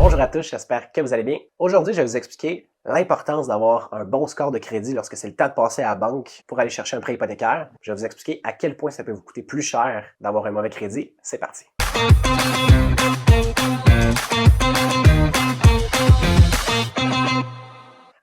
Bonjour à tous, j'espère que vous allez bien. Aujourd'hui, je vais vous expliquer l'importance d'avoir un bon score de crédit lorsque c'est le temps de passer à la banque pour aller chercher un prêt hypothécaire. Je vais vous expliquer à quel point ça peut vous coûter plus cher d'avoir un mauvais crédit. C'est parti.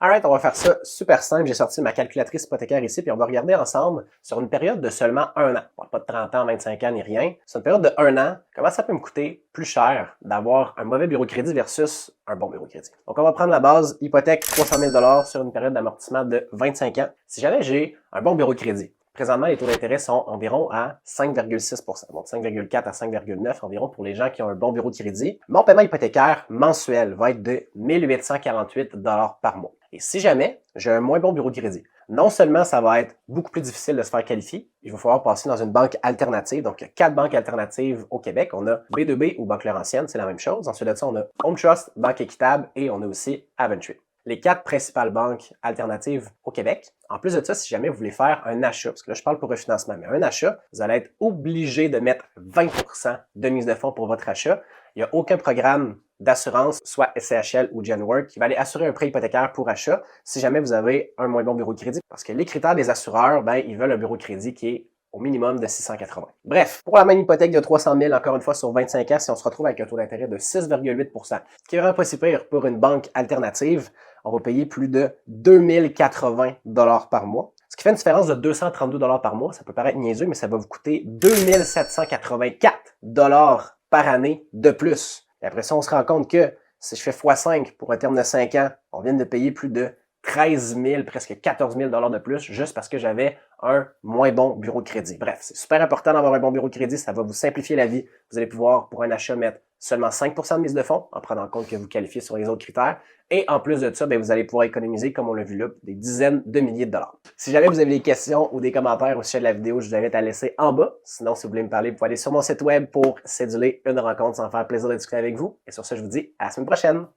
Alright, on va faire ça super simple. J'ai sorti ma calculatrice hypothécaire ici, puis on va regarder ensemble sur une période de seulement 1 an. Pas de 30 ans, 25 ans, ni rien. Sur une période de 1 an, comment ça peut me coûter plus cher d'avoir un mauvais bureau de crédit versus un bon bureau de crédit. Donc, on va prendre la base hypothèque 300 000 sur une période d'amortissement de 25 ans. Si jamais j'ai un bon bureau de crédit, présentement, les taux d'intérêt sont environ à 5,6 %, donc 5,4 à 5,9 environ pour les gens qui ont un bon bureau de crédit. Mon paiement hypothécaire mensuel va être de 1 848 $ par mois. Et si jamais j'ai un moins bon bureau de crédit, non seulement ça va être beaucoup plus difficile de se faire qualifier, il va falloir passer dans une banque alternative. Donc, il y a 4 banques alternatives au Québec. On a B2B ou Banque Laurentienne, c'est la même chose. Ensuite de ça, on a Home Trust, Banque Équitable et on a aussi Aventry. Les 4 principales banques alternatives au Québec. En plus de ça, si jamais vous voulez faire un achat, parce que là, je parle pour refinancement, mais un achat, vous allez être obligé de mettre 20% de mise de fonds pour votre achat. Il n'y a aucun programme d'assurance, soit SCHL ou Genworth, qui va aller assurer un prêt hypothécaire pour achat si jamais vous avez un moins bon bureau de crédit. Parce que les critères des assureurs, ils veulent un bureau de crédit qui est au minimum de 680. Bref, pour la même hypothèque de 300 000, encore une fois, sur 25 ans, si on se retrouve avec un taux d'intérêt de 6,8 %, ce qui est vraiment pas si pire pour une banque alternative, on va payer plus de 2080 $ par mois. Ce qui fait une différence de 232 $ par mois. Ça peut paraître niaiseux, mais ça va vous coûter 2784 $ par année de plus. Et après ça, on se rend compte que si je fais x5 pour un terme de 5 ans, on vient de payer plus de 13 000, presque 14 000 $ de plus, juste parce que j'avais un moins bon bureau de crédit. Bref, c'est super important d'avoir un bon bureau de crédit, ça va vous simplifier la vie. Vous allez pouvoir, pour un achat, mettre seulement 5% de mise de fonds, en prenant en compte que vous qualifiez sur les autres critères. Et en plus de ça, vous allez pouvoir économiser, comme on l'a vu là, des dizaines de milliers de dollars. Si jamais vous avez des questions ou des commentaires au sujet de la vidéo, je vous invite à laisser en bas. Sinon, si vous voulez me parler, vous pouvez aller sur mon site web pour céduler une rencontre, sans faire plaisir de discuter avec vous. Et sur ce, je vous dis à la semaine prochaine!